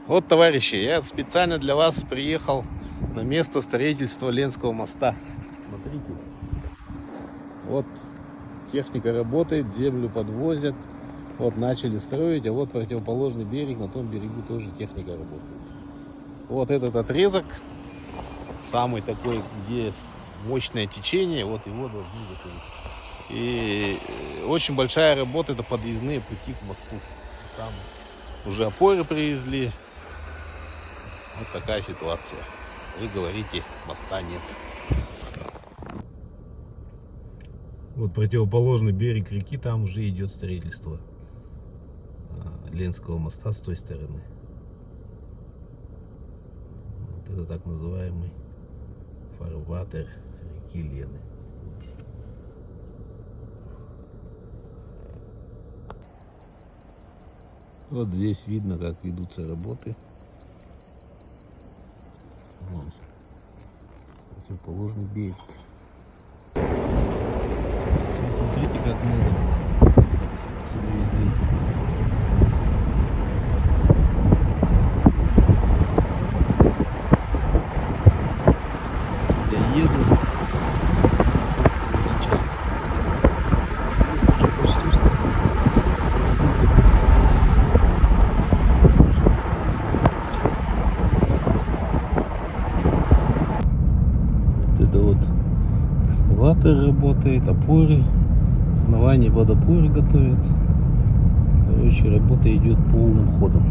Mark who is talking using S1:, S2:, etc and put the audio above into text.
S1: Вот, товарищи, я специально для вас приехал на место строительства Ленского моста. Смотрите, вот техника работает, землю подвозят. Вот начали строить, а вот противоположный берег, на том берегу тоже техника работает. Вот этот отрезок, самый такой, где мощное течение, вот его должны закрыть. И очень большая работа, это подъездные пути к мосту. Там уже опоры привезли. Вот такая ситуация. Вы говорите, моста нет. Вот противоположный берег реки, там уже идет строительство Ленского моста с той стороны. Вот это так называемый фарватер реки Лены. Вот здесь видно, как ведутся работы. Вон, противоположный берег. Смотрите, как много завезли. Я еду, кончается. Уже почти что. Это вот экскаватор работает, опоры, основание под опоры готовят. Короче, работа идет полным ходом.